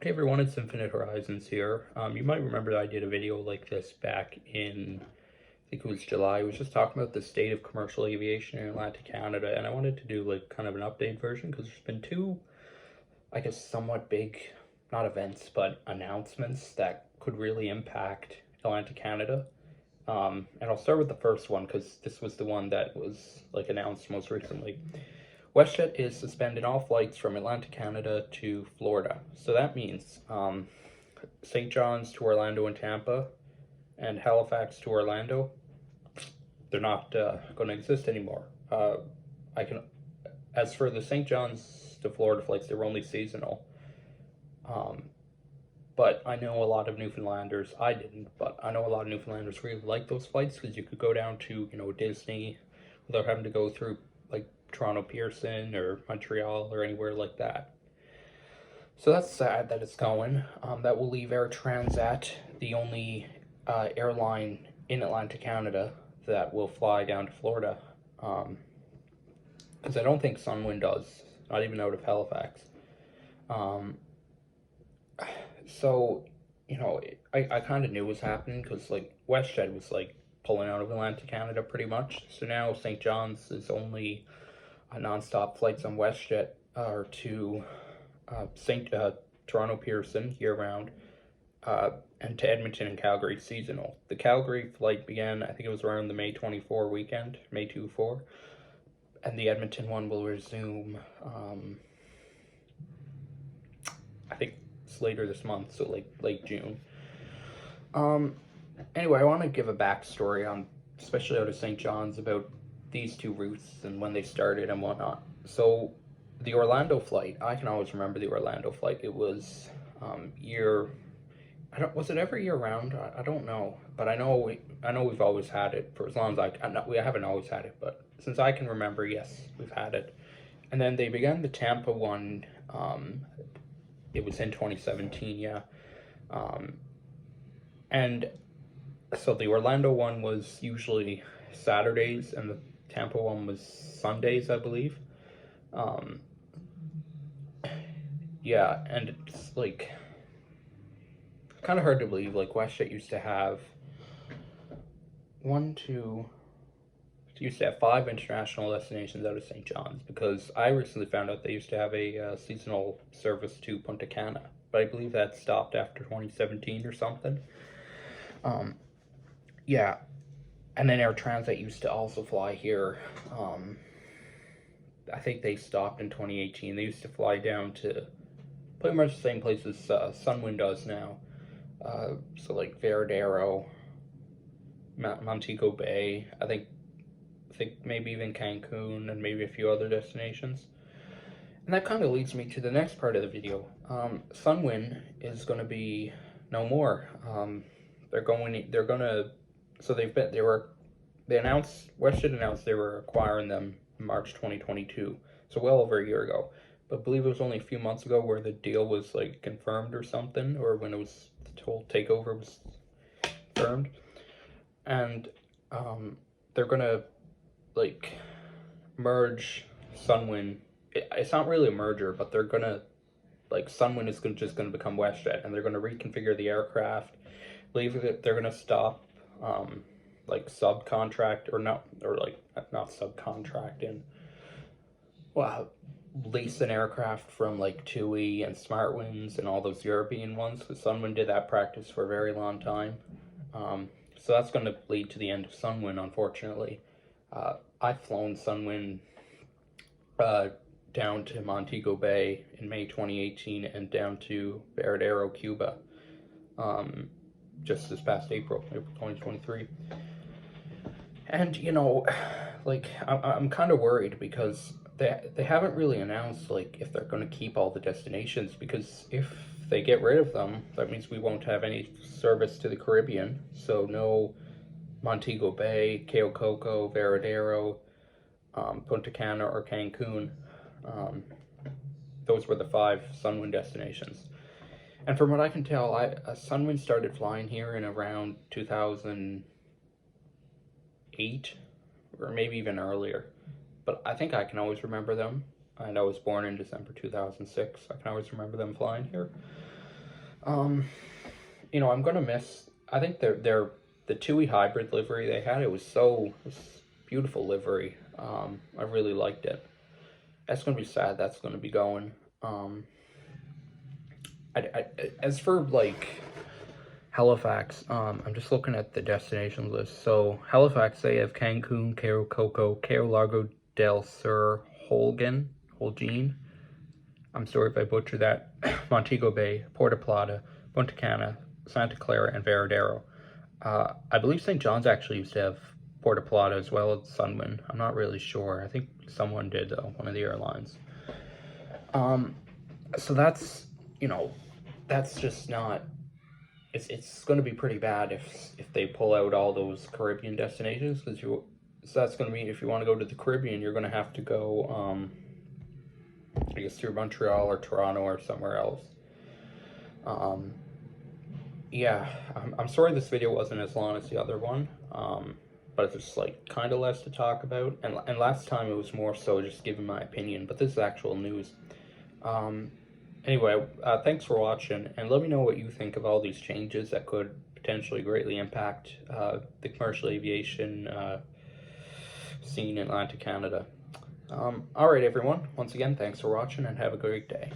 Hey everyone, it's Infinite Horizons here. You might remember that I did a video like this back in, I think it was July. I was just talking about the state of commercial aviation in Atlantic Canada, and I wanted to do like kind of an update version because there's been two, I guess, somewhat big, not events, but announcements that could really impact Atlantic Canada. And I'll start with the first one because this was the one that was like announced most recently. WestJet is suspending all flights from Atlantic Canada to Florida. So that means St. John's to Orlando and Tampa, and Halifax to Orlando, they're not going to exist anymore. I can, as for the St. John's to Florida flights, they were only seasonal. Um, but I know a lot of Newfoundlanders. I didn't, but I know a lot of Newfoundlanders really like those flights because you could go down to Disney without having to go through like Toronto Pearson or Montreal or anywhere like that. So that's sad that it's going. That will leave Air Transat, the only airline in Atlantic Canada that will fly down to Florida. Because I don't think Sunwing does, not even out of Halifax. Um, so, I kind of knew it was happening because, like, WestJet was, like, pulling out of Atlantic Canada pretty much. So now St. John's is only non-stop flights on WestJet are to St. Toronto Pearson year-round, and to Edmonton and Calgary seasonal. The Calgary flight began, I think it was around the May 24 weekend, May 24, and the Edmonton one will resume, I think it's later this month, so like late June. Anyway, I want to give a backstory on, especially out of St. John's, about these two routes and when they started and whatnot. So the Orlando flight, I can always remember the Orlando flight. It was I don't, was it ever year round? I don't know, but I know we've always had it for as long as we haven't always had it, but since I can remember, yes, we've had it. And then they began the Tampa one. It was in 2017, yeah. And so the Orlando one was usually Saturdays, and the Tampa one was Sundays, I believe. Um, yeah, and it's like kind of hard to believe. Like WestJet used to have one, two, used to have five international destinations out of St. John's because I recently found out they used to have a seasonal service to Punta Cana, but I believe that stopped after 2017 or something. Um, yeah, and then Air Transat used to also fly here. I think they stopped in 2018. They used to fly down to pretty much the same places Sunwind does now. So like Veradero, Montego Bay, I think maybe even Cancun and maybe a few other destinations. And that kind of leads me to the next part of the video. Sunwin is going to be no more. So they announced, WestJet announced they were acquiring them in March 2022. So well over a year ago. But I believe it was only a few months ago where the deal was like confirmed or something, or when the whole takeover was confirmed. And they're gonna like merge Sunwin. It's not really a merger, but they're gonna like Sunwin is just gonna become WestJet, and they're gonna reconfigure the aircraft. Believe that they're gonna stop like subcontract or like not subcontracting. Well, lease an aircraft from like TUI and Smartwings and all those European ones, because Sunwin did that practice for a very long time. So that's going to lead to the end of Sunwin, unfortunately. I've flown Sunwin down to Montego Bay in May 2018 and down to Veradero, Cuba, just this past April 2023. And, like, I'm kind of worried because they haven't really announced, like, if they're going to keep all the destinations, because if they get rid of them, that means we won't have any service to the Caribbean. So no Montego Bay, Cayo Coco, Veradero, Punta Cana, or Cancun. Those were the five Sunwind destinations. And from what I can tell, Sunwind started flying here in around 2008, or maybe even earlier. But I think I can always remember them. And I was born in December 2006. I can always remember them flying here. Um, you know, I'm gonna miss. I think they're the Tui hybrid livery they had. It was beautiful livery. I really liked it. That's gonna be sad. That's gonna be going. Um, as for like Halifax, I'm just looking at the destination list. So Halifax, they have Cancun, Cayo Coco, Cayo Largo del Sur, Holguin. I'm sorry if I butchered that. Montego Bay, Puerto Plata, Punta Cana, Santa Clara, and Veradero. I believe St. John's actually used to have Puerto Plata as well as Sunwin. I'm not really sure. I think someone did though, one of the airlines. Um, so that's, you know, that's just not. It's going to be pretty bad if they pull out all those Caribbean destinations, because you. So that's going to mean if you want to go to the Caribbean, you're going to have to go, I guess, through Montreal or Toronto or somewhere else. Um, yeah, I'm sorry this video wasn't as long as the other one, but it's just like kind of less to talk about. And last time it was more so just giving my opinion, but this is actual news. Um, anyway, thanks for watching, and let me know what you think of all these changes that could potentially greatly impact the commercial aviation scene in Atlantic Canada. All right, everyone. Once again, thanks for watching, and have a great day.